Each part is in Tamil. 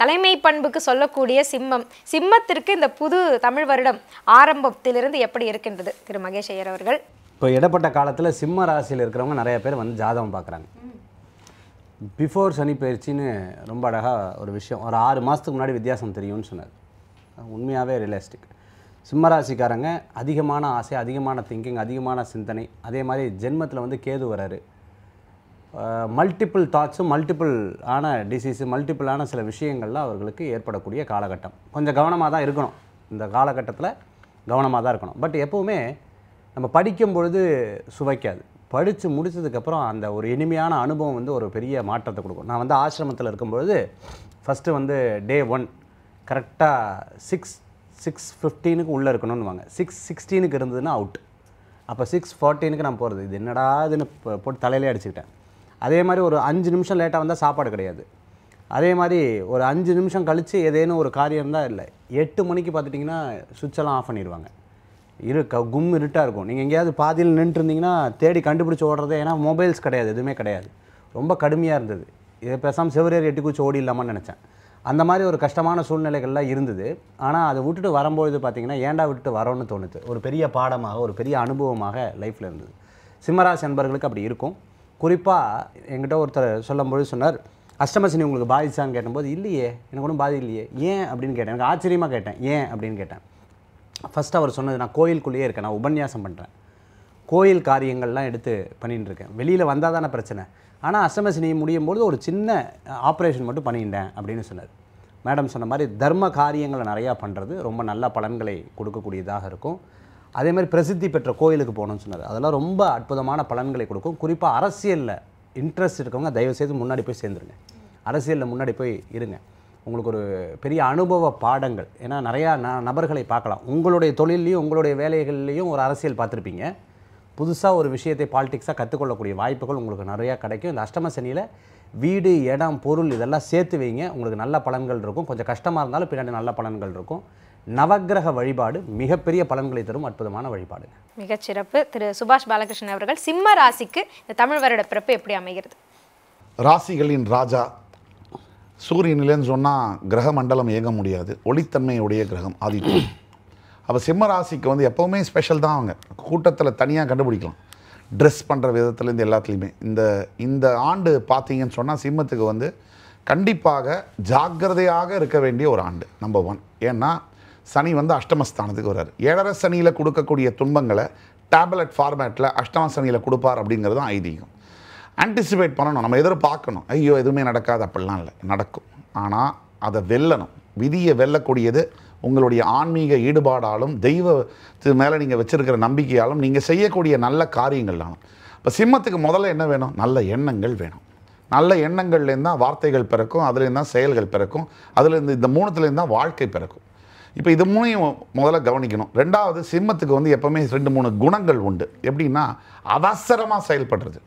தலைமை பண்புக்கு சொல்லக்கூடிய சிம்மம், சிம்மத்திற்கு இந்த புது தமிழ் வருடம் ஆரம்பத்திலிருந்து எப்படி இருக்கின்றது திரு மகேஷ் ஐயர் அவர்கள்? இப்போ இடப்பட்ட காலத்தில் சிம்ம ராசியில் இருக்கிறவங்க நிறைய பேர் வந்து ஜாதகம் பார்க்குறாங்க. பிஃபோர் சனி பயிற்சின்னு ரொம்ப அழகாக ஒரு விஷயம், ஒரு 6 மாதத்துக்கு முன்னாடி வித்தியாசம் தெரியும்னு சொன்னார். உண்மையாகவே ரியலிஸ்டிக். சிம்மராசிக்காரங்க அதிகமான ஆசை, அதிகமான திங்கிங், அதிகமான சிந்தனை. அதே மாதிரி ஜென்மத்தில் வந்து கேது வராரு. மல்டிபிள் தாட்ஸும் மல்டிபிள் ஆன டிசீஸு, மல்டிபிளான சில விஷயங்கள்லாம் அவர்களுக்கு ஏற்படக்கூடிய காலகட்டம். கொஞ்சம் கவனமாக தான் இருக்கணும், இந்த காலகட்டத்தில் கவனமாக தான் இருக்கணும். பட் எப்போவுமே நம்ம படிக்கும் பொழுது சுவைக்காது, படித்து முடித்ததுக்கப்புறம் அந்த ஒரு இனிமையான அனுபவம் வந்து ஒரு பெரிய மாற்றத்தை கொடுக்கும். நான் வந்து ஆசிரமத்தில் இருக்கும்பொழுது ஃபஸ்ட்டு வந்து டே 1 கரெக்டாக 6:15 உள்ளே இருக்கணும்னுவாங்க. 6:16 இருந்ததுன்னா அவுட். அப்போ 6:14 நான் போகிறது, இது என்னடா இதுன்னு போட்டு தலையிலே அடிச்சுக்கிட்டேன். அதே மாதிரி ஒரு 5 நிமிஷம் லேட்டாக வந்தால் சாப்பாடு கிடையாது. அதே மாதிரி ஒரு 5 நிமிஷம் கழித்து ஏதேனும் ஒரு காரியம் இருந்தால் இல்லை, 8 மணிக்கு பார்த்துட்டிங்கன்னா சுவிட்செல்லாம் ஆஃப் பண்ணிடுவாங்க. கும் இருட்டாக இருக்கும். நீங்கள் எங்கேயாவது பாதியில் நின்றுருந்தீங்கன்னா தேடி கண்டுபிடிச்சி ஓடுறது, ஏன்னா மொபைல்ஸ் கிடையாது, எதுவுமே கிடையாது. ரொம்ப கடுமையாக இருந்தது. இதை பேசாமல் செவரேறி எட்டி குச்சி ஓடி இல்லாமான்னு நினச்சேன். அந்த மாதிரி ஒரு கஷ்டமான சூழ்நிலைகள்லாம் இருந்தது. ஆனால் அதை விட்டுட்டு வரும்பொழுது பார்த்திங்கன்னா ஏண்டா விட்டுட்டு வரோன்னு தோணுது. ஒரு பெரிய பாடமாக, ஒரு பெரிய அனுபவமாக லைஃப்பில் இருந்தது. சிம்மராசி நண்பர்களுக்கு அப்படி இருக்கும். குறிப்பாக என்கிட்ட ஒருத்தர் சொல்லும்பொழுது சொன்னார், அஷ்டமசனி உங்களுக்கு பாதிச்சான்னு கேட்டபோது, இல்லையே எனக்கு ஒன்றும் பாதி இல்லையே, ஏன் அப்படின்னு கேட்டேன். எனக்கு ஆச்சரியமாக கேட்டேன், ஏன் அப்படின்னு கேட்டேன். ஃபஸ்ட்டு அவர் சொன்னது, நான் கோயிலுக்குள்ளேயே இருக்கேன், நான் உபன்யாசம் பண்ணுறேன், கோயில் காரியங்கள்லாம் எடுத்து பண்ணிகிட்டு இருக்கேன், வெளியில் வந்தால் தானே பிரச்சனை. ஆனால் அஷ்டமசனி முடியும் பொழுது ஒரு சின்ன ஆப்ரேஷன் மட்டும் பண்ணிட்டேன் அப்படின்னு சொன்னார். மேடம் சொன்ன மாதிரி தர்ம காரியங்களை நிறையா பண்ணுறது ரொம்ப நல்ல பலன்களை கொடுக்கக்கூடியதாக இருக்கும். அதே மாதிரி பிரசித்தி பெற்ற கோயிலுக்கு போகணும்னு சொன்னார். அதெல்லாம் ரொம்ப அற்புதமான பலன்களை கொடுக்கும். குறிப்பாக அரசியலில் இன்ட்ரெஸ்ட் இருக்கவங்க தயவுசெய்து முன்னாடி போய் சேர்ந்துருங்க, அரசியலில் முன்னாடி போய் இருங்க. உங்களுக்கு ஒரு பெரிய அனுபவ பாடங்கள், ஏன்னா நிறையா நபர்களை பார்க்கலாம். உங்களுடைய தொழிலையும் உங்களுடைய வேலைகள்லேயும் ஒரு அரசியல் பார்த்துருப்பீங்க. புதுசாக ஒரு விஷயத்தை பாலிடிக்ஸாக கற்றுக்கொள்ளக்கூடிய வாய்ப்புகள் உங்களுக்கு நிறையா கிடைக்கும். இந்த அஷ்டம சனியில் வீடு, இடம், பொருள் இதெல்லாம் சேர்த்து வைங்க, உங்களுக்கு நல்ல பலன்கள் இருக்கும். கொஞ்சம் கஷ்டமாக இருந்தாலும் பின்னாடி நல்ல பலன்கள் இருக்கும். நவக்கிரக வழிபாடு மிகப்பெரிய பலன்களை தரும் அற்புதமான வழிபாடு. மிகச்சிறப்பு. திரு சுபாஷ் பாலகிருஷ்ணன் அவர்கள், சிம்ம ராசிக்கு இந்த தமிழ் வருட பிறப்பு எப்படி அமைகிறது? ராசிகளின் ராஜா சூரியனிலேன்னு சொன்னால் கிரக மண்டலம் இயங்க முடியாது, ஒளித்தன்மையுடைய கிரகம் ஆதித்யம். அப்போ சிம்ம ராசிக்கு வந்து எப்போவுமே ஸ்பெஷல் தான். அவங்க கூட்டத்தில் தனியாக கண்டுபிடிக்கலாம், ட்ரெஸ் பண்ணுற விதத்துலேருந்து எல்லாத்துலேயுமே. இந்த ஆண்டு பார்த்தீங்கன்னு சொன்னால் சிம்மத்துக்கு வந்து கண்டிப்பாக ஜாக்கிரதையாக இருக்க வேண்டிய ஒரு ஆண்டு நம்பர் 1. ஏன்னா சனி வந்து அஷ்டமஸ்தானத்துக்கு வர்றாரு. 7.5 சனியில் கொடுக்கக்கூடிய துன்பங்களை டேப்லெட் ஃபார்மேட்டில் அஷ்டம சனியில் கொடுப்பார் அப்படிங்கிறது தான் ஐதீகம். ஆன்டிசிபேட் பண்ணணும், நம்ம எதிர்பார்க்கணும், ஐயோ எதுவுமே நடக்காது அப்படிலாம் இல்லை, நடக்கும். ஆனால் அதை வெல்லணும். விதியை வெல்லக்கூடியது உங்களுடைய ஆன்மீக ஈடுபாடாலும் தெய்வத்து மேலே நீங்கள் வச்சுருக்கிற நம்பிக்கையாலும் நீங்கள் செய்யக்கூடிய நல்ல காரியங்கள்லாம். இப்போ சிம்மத்துக்கு முதல்ல என்ன வேணும்? நல்ல எண்ணங்கள் வேணும். நல்ல எண்ணங்கள்லேருந்து தான் வார்த்தைகள் பிறக்கும், அதுலேருந்து தான் செயல்கள் பிறக்கும், அதுலேருந்து இந்த 3த்துலேருந்து தான் வாழ்க்கை பிறக்கும். இப்போ இது 3ஐயும் முதல்ல கவனிக்கணும். 2வது, சிம்மத்துக்கு வந்து எப்போவுமே 2-3 குணங்கள் உண்டு. எப்படின்னா அவசரமாக செயல்படுறது,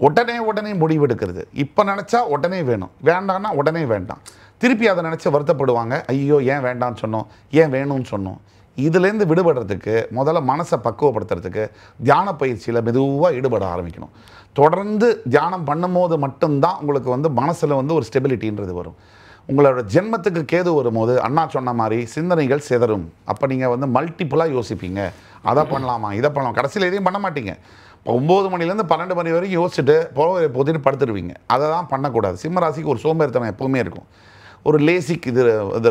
உடனே முடிவெடுக்கிறது. இப்போ நினச்சா உடனே வேணும், வேண்டான்னா உடனே வேண்டாம். திருப்பி அதை நினச்சி வருத்தப்படுவாங்க, ஐயோ ஏன் வேண்டான்னு சொன்னோம், ஏன் வேணும்னு சொன்னோம். இதுலேருந்து விடுபடுறதுக்கு முதல்ல மனசை பக்குவப்படுத்துறதுக்கு தியான பயிற்சியில் மெதுவாக ஈடுபட ஆரம்பிக்கணும். தொடர்ந்து தியானம் பண்ணும்போது மட்டும்தான் உங்களுக்கு வந்து மனசில் வந்து ஒரு ஸ்டெபிலிட்டின்றது வரும். உங்களோட ஜென்மத்துக்கு கேது வரும்போது அண்ணா சொன்ன மாதிரி சிந்தனைகள் சிதறும். அப்போ நீங்கள் வந்து மல்டிப்புளாக யோசிப்பீங்க, அதை பண்ணலாமா இதை பண்ணலாம், கடைசியில் எதையும் பண்ண மாட்டீங்க. இப்போ 9 மணிலேருந்து 12 மணி வரைக்கும் யோசிச்சுட்டு போத்திட்டு படுத்துடுவீங்க. அதை தான் பண்ணக்கூடாது. சிம்மராசிக்கு ஒரு சோம்பேறித்தனம் எப்போவுமே இருக்கும், ஒரு லேசிக் இது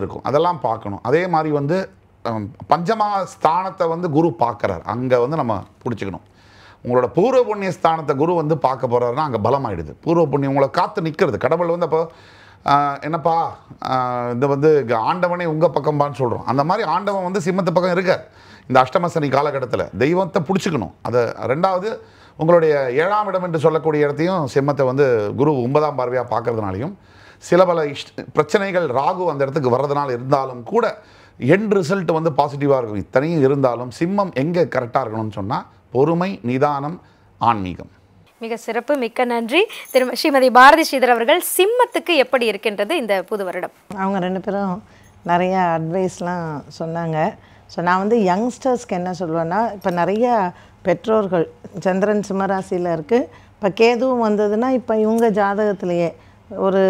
இருக்கும், அதெல்லாம் பார்க்கணும். அதே மாதிரி வந்து பஞ்சமா ஸ்தானத்தை வந்து குரு பார்க்குறார், அங்கே வந்து நம்ம பிடிச்சிக்கணும். உங்களோட பூர்வ புண்ணிய ஸ்தானத்தை குரு வந்து பார்க்க போகிறாருன்னா அங்கே பலமாயிடுது. பூர்வ புண்ணியம் உங்களை காத்து நிற்கிறது. கடவுள் வந்து அப்போ என்னப்பா இந்த வந்து ஆண்டவனே உங்கள் பக்கம்பான்னு சொல்கிறோம். அந்த மாதிரி ஆண்டவன் வந்து சிம்மத்து பக்கம் இருக்கார். இந்த அஷ்டமசனி காலகட்டத்தில் தெய்வத்தை பிடிச்சிக்கணும். அதை 2வது, உங்களுடைய 7ஆம் இடம் என்று சொல்லக்கூடிய இடத்தையும் சிம்மத்தை வந்து குரு 9ஆம் பார்வையாக பார்க்கறதுனாலையும் சில பல பிரச்சனைகள் ராகு அந்த இடத்துக்கு வர்றதுனால இருந்தாலும் கூட எண்ட் ரிசல்ட் வந்து பாசிட்டிவாக இருக்கும். இத்தனையும் இருந்தாலும் சிம்மம் எங்கே கரெக்டாக இருக்கணும்னு சொன்னால் பொறுமை, நிதானம், ஆன்மீகம். மிக சிறப்பு, மிக்க நன்றி. ஸ்ரீமதி பாரதி ஸ்ரீதர் அவர்கள், சிம்மத்துக்கு எப்படி இருக்கின்றது இந்த புது வருடம்? அவங்க 2 பேரும் நிறைய அட்வைஸ்லாம் சொன்னாங்க. ஸோ நான் வந்து யங்ஸ்டர்ஸ்க்கு என்ன சொல்லுவேன்னா, இப்போ நிறைய பெற்றோர்கள் சந்திரன் சிம்மராசியில் இருக்குது, இப்போ கேதுவும் வந்ததுன்னா இப்போ இவங்க ஜாதகத்திலேயே ஒரு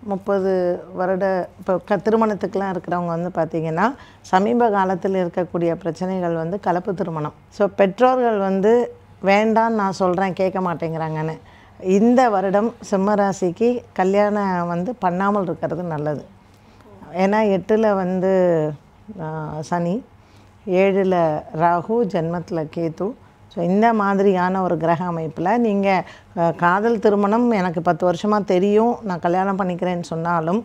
30 வருட இப்போ திருமணத்துக்கெலாம் இருக்கிறவங்க வந்து பார்த்திங்கன்னா சமீப காலத்தில் இருக்கக்கூடிய பிரச்சனைகள் வந்து கலப்பு திருமணம். ஸோ பெற்றோர்கள் வந்து வேண்டான்னு நான் சொல்கிறேன் கேட்க மாட்டேங்கிறாங்கன்னு. இந்த வருடம் சிம்மராசிக்கு கல்யாணம் வந்து பண்ணாமல் இருக்கிறது நல்லது. ஏன்னா 8ல் வந்து சனி, 7ல் ராகு, ஜென்மத்தில் கேது. ஸோ இந்த மாதிரியான ஒரு கிரக அமைப்பில் நீங்கள் காதல் திருமணம் எனக்கு 10 வருஷமாக தெரியும் நான் கல்யாணம் பண்ணிக்கிறேன்னு சொன்னாலும்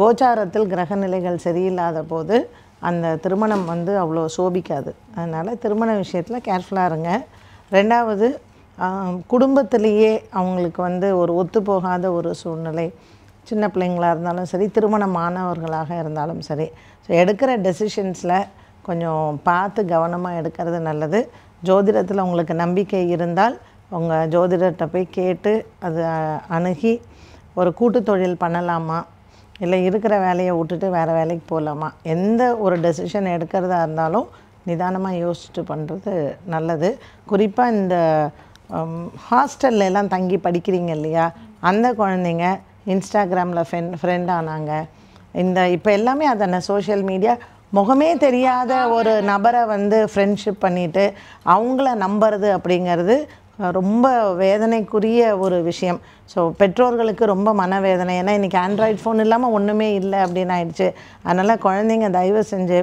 கோச்சாரத்தில் கிரக நிலைகள் சரியில்லாத போது அந்த திருமணம் வந்து அவ்வளோ சோபிக்காது. அதனால் திருமண விஷயத்தில் கேர்ஃபுல்லாக இருங்க. 2வது குடும்பத்திலேயே அவங்களுக்கு வந்து ஒரு ஒத்து போகாத ஒரு சூழ்நிலை, சின்ன பிள்ளைங்களாக இருந்தாலும் சரி, திருமணமானவர்களாக இருந்தாலும் சரி. ஸோ எடுக்கிற டெசிஷன்ஸில் கொஞ்சம் பார்த்து கவனமாக எடுக்கிறது நல்லது. ஜோதிடத்தில் உங்களுக்கு நம்பிக்கை இருந்தால் உங்கள் ஜோதிடர்கிட்ட போய் கேட்டு அது அணுகி ஒரு கூட்டு தொழில் பண்ணலாமா, இல்லை இருக்கிற வேலையை விட்டுட்டு வேறு வேலைக்கு போகலாமா, எந்த ஒரு டெசிஷன் எடுக்கிறதா இருந்தாலும் நிதானமாக யோசிச்சுட்டு பண்ணுறது நல்லது. குறிப்பாக இந்த ஹாஸ்டல்லாம் தங்கி படிக்கிறீங்க இல்லையா, அந்த குழந்தைங்க இன்ஸ்டாகிராமில் ஃப்ரெண்ட் ஆனாங்க. இப்போ எல்லாமே அதான சோஷியல் மீடியா, முகமே தெரியாத ஒரு நபரை வந்து ஃப்ரெண்ட்ஷிப் பண்ணிவிட்டு அவங்கள நம்புறது அப்படிங்கிறது ரொம்ப வேதனைக்குரிய ஒரு விஷயம். ஸோ பெற்றோர்களுக்கு ரொம்ப மனவேதனை. ஏன்னா இன்றைக்கி ஆண்ட்ராய்டு ஃபோன் இல்லாமல் ஒன்றுமே இல்லை அப்படின்னு ஆயிடுச்சு. அதனால் குழந்தைங்க தயவு செஞ்சு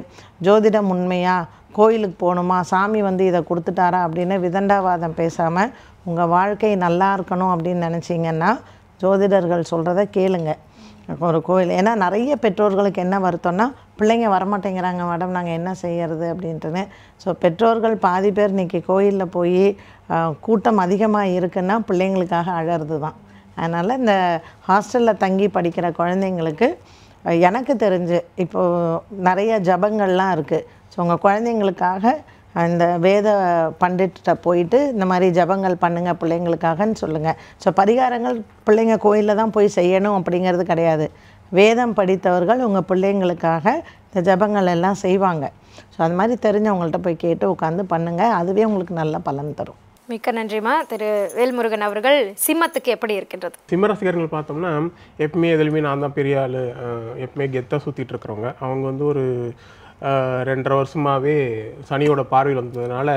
ஜோதிடம் உண்மையா, கோயிலுக்கு போகணுமா, சாமி வந்து இதை கொடுத்துட்டாரா அப்படின்னு விதண்டாவாதம் பேசாமல் உங்கள் வாழ்க்கை நல்லா இருக்கணும் அப்படின்னு நினச்சிங்கன்னா ஜோதிடர்கள் சொல்கிறத கேளுங்க. ஒரு கோயில், ஏன்னா நிறைய பெற்றோர்களுக்கு என்ன வருத்தம்னா பிள்ளைங்க வரமாட்டேங்கிறாங்க மேடம், நாங்கள் என்ன செய்யறது அப்படின்ட்டுன்னு. ஸோ பெற்றோர்கள் பாதி பேர் இன்றைக்கி கோயிலில் போய் கூட்டம் அதிகமாக இருக்குன்னா பிள்ளைங்களுக்காக அழறது தான். அதனால் இந்த ஹாஸ்டலில் தங்கி படிக்கிற குழந்தைங்களுக்கு எனக்கு தெரிஞ்சு இப்போது நிறைய ஜபங்கள்லாம் இருக்குது. ஸோ உங்கள் குழந்தைங்களுக்காக அந்த வேத பண்டிட்ட போயிட்டு இந்த மாதிரி ஜபங்கள் பண்ணுங்கள் பிள்ளைங்களுக்காகன்னு சொல்லுங்கள். ஸோ பரிகாரங்கள் பிள்ளைங்க கோயிலில் தான் போய் செய்யணும் அப்படிங்கிறது கிடையாது. வேதம் படித்தவர்கள் உங்கள் பிள்ளைங்களுக்காக இந்த ஜபங்கள் எல்லாம் செய்வாங்க. ஸோ அது மாதிரி தெரிஞ்சவங்கள்ட்ட போய் கேட்டு உட்காந்து பண்ணுங்கள், அதுவே உங்களுக்கு நல்ல பலன் தரும். மிக்க நன்றிமா. திரு வேல்முருகன் அவர்கள், சிம்மத்துக்கு எப்படி இருக்கின்றது? சிம்ம ரசிகர்கள் பார்த்தோம்னா எப்பவுமே எதுலையுமே நான் தான் பெரிய ஆள், எப்பவுமே கெத்தாக சுற்றிட்டு இருக்கிறவங்க. அவங்க வந்து ஒரு 2.5 வருஷமாகவே சனியோட பார்வையில் வந்ததுனால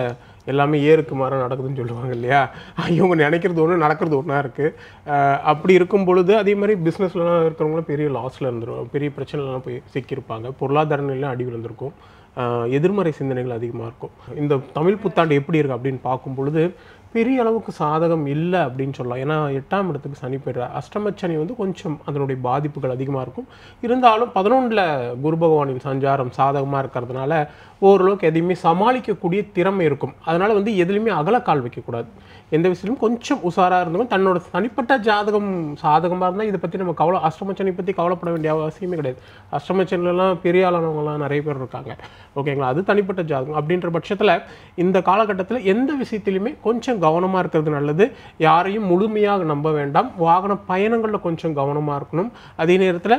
எல்லாமே ஏறுக்கு மாற நடக்குதுன்னு சொல்லுவாங்க இல்லையா, இவங்க நினைக்கிறது ஒன்று நடக்கிறது ஒன்றா இருக்குது. அப்படி இருக்கும் பொழுது அதே மாதிரி பிஸ்னஸ்லாம் இருக்கிறவங்களும் பெரிய லாஸில் இருந்துடும், பெரிய பிரச்சனைலாம் போய் சிக்கியிருப்பாங்க, பொருளாதார நிலையில் அடி விழுந்திருக்கும், எதிர்மறை சிந்தனைகள் அதிகமாக இருக்கும். இந்த தமிழ் புத்தாண்டு எப்படி இருக்குது அப்படின்னு பார்க்கும் பொழுது பெரிய அளவுக்கு சாதகம் இல்லை அப்படின்னு சொல்லலாம். ஏன்னா 8ஆம் இடத்துக்கு சனி போய்டுறார். அஷ்டமச்சனி வந்து கொஞ்சம் அதனுடைய பாதிப்புகள் அதிகமாக இருக்கும். இருந்தாலும் 11ல் குரு பகவானின் சஞ்சாரம் சாதகமாக இருக்கிறதுனால ஓரளவுக்கு எதையுமே சமாளிக்கக்கூடிய திறமை இருக்கும். அதனால் வந்து எதுலையுமே அகலக்கால் வைக்கக்கூடாது. எந்த விஷயத்திலும் கொஞ்சம் உஷாராக இருந்தவங்க தன்னோட தனிப்பட்ட ஜாதகம் சாதகமாக இருந்தால் இதை பற்றி நம்ம அஷ்டமச்சனி பற்றி கவலைப்பட வேண்டிய அவசியமே கிடையாது. அஷ்டமச்சனிலலாம் பெரிய ஆளானவங்களாம் நிறைய பேர் இருக்காங்க, ஓகேங்களா. அது தனிப்பட்ட ஜாதகம். அப்படின்ற பட்சத்தில் இந்த காலகட்டத்தில் எந்த விஷயத்திலையுமே கொஞ்சம் கவனமாக இருக்கிறது நல்லது. யாரையும் முழுமையாக நம்ப வேண்டாம். வாகன பயணங்களில் கொஞ்சம் கவனமாக இருக்கணும். அதே நேரத்தில்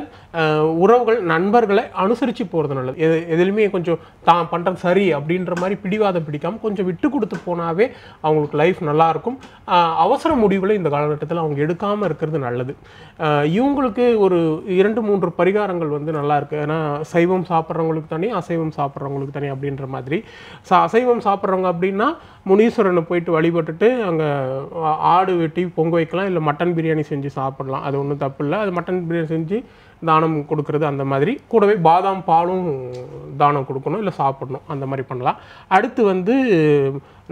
உறவுகள், நண்பர்களை அனுசரித்து போகிறது நல்லது. எதுலையுமே கொஞ்சம் தான் பண்ணுறது சரி அப்படின்ற மாதிரி பிடிவாதம் பிடிக்காமல் கொஞ்சம் விட்டு கொடுத்து போனாவே அவங்களுக்கு லைஃப் நல்லாயிருக்கும். அவசர முடிவுகளை இந்த காலகட்டத்தில் அவங்க எடுக்காமல் இருக்கிறது நல்லது. இவங்களுக்கு ஒரு 2-3 பரிகாரங்கள் வந்து நல்லா இருக்குது. ஏன்னா சைவம் சாப்பிட்றவங்களுக்கு தனி, அசைவம் சாப்பிட்றவங்களுக்கு தனி அப்படின்ற மாதிரி. அசைவம் சாப்பிட்றவங்க அப்படின்னா முனீஸ்வரனை போயிட்டு வழிபட்டுட்டு அங்கே ஆடு வெட்டி பொங்க வைக்கலாம், இல்லை மட்டன் பிரியாணி செஞ்சு சாப்பிடலாம், அது ஒன்றும் தப்பு இல்லை. அது மட்டன் பிரியாணி செஞ்சு தானம் கொடுக்கறது அந்த மாதிரி. கூடவே பாதாம் பாலும் தானம் கொடுக்கணும், இல்லை சாப்பிடணும், அந்த மாதிரி பண்ணலாம். அடுத்து வந்து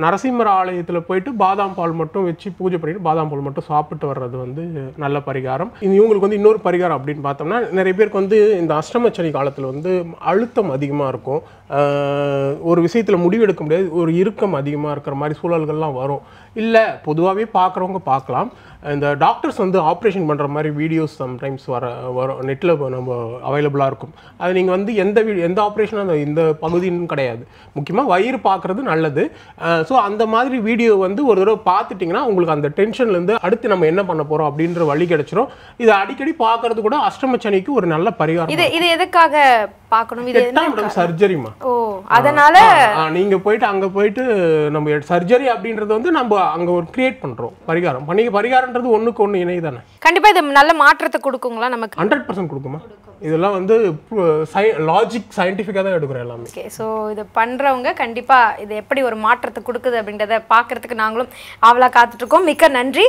நரசிம்மர் ஆலயத்தில் போயிட்டு பாதாம் பால் மட்டும் வச்சு பூஜை பண்ணிட்டு பாதாம் பால் மட்டும் சாப்பிட்டு வர்றது வந்து நல்ல பரிகாரம். இவங்களுக்கு வந்து இன்னொரு பரிகாரம் அப்படின்னு பார்த்தோம்னா, நிறைய பேருக்கு வந்து இந்த அஷ்டமச்சனி காலத்தில் வந்து அழுத்தம் அதிகமாக இருக்கும், ஒரு விஷயத்தில் முடிவெடுக்க முடியாது, ஒரு இறுக்கம் அதிகமாக இருக்கிற மாதிரி சூழல்கள்லாம் வரும். இல்லை பொதுவாகவே பார்க்குறவங்க பார்க்கலாம், இந்த டாக்டர்ஸ் வந்து ஆப்ரேஷன் பண்ணுற மாதிரி வீடியோஸ் சம்டைம்ஸ் வரும் நெட்டில் நம்ம அவைலபிளாக இருக்கும். அது நீங்கள் வந்து எந்த ஆப்ரேஷனும் அந்த இந்த பகுதின்னு கிடையாது, முக்கியமாக வயிறு பார்க்குறது நல்லது. ஸோ அந்த மாதிரி வீடியோ வந்து ஒரு தடவை பார்த்துட்டிங்கன்னா உங்களுக்கு அந்த டென்ஷன்லேருந்து அடுத்து நம்ம என்ன பண்ண போகிறோம் அப்படின்ற வழி கிடைச்சிரும். இதை அடிக்கடி பார்க்கறது கூட அஷ்டமச்சனிக்கு ஒரு நல்ல பரிகாரம். இது எதுக்காக பார்க்கணும்? இது 8ஆம் இடம் சர்ஜரிமா. ஓ, அதனால நீங்க போயிட்டு அங்க போயிட்டு நம்ம சர்ஜரி அப்படின்றது வந்து நம்ம அங்க ஒரு கிரியேட் பண்றோம். பரிகாரம் யோகான்றது ஒண்ணுக்கு ஒண்ணு இணை தானே. கண்டிப்பா இது நல்ல மாற்றத்தை கொடுக்குங்களா நமக்கு? 100% கொடுக்குமா? இதெல்லாம் வந்து லாஜிக் சயின்டிஃபிக்காக தான் எடுக்கிறோம் எல்லாமே. ஓகே, ஸோ இது பண்ணுறவங்க கண்டிப்பாக இது எப்படி ஒரு மாற்றத்தை கொடுக்குது அப்படின்றத பார்க்குறதுக்கு நாங்களும் ஆவலாக காத்துட்ருக்கோம். மிக்க நன்றி.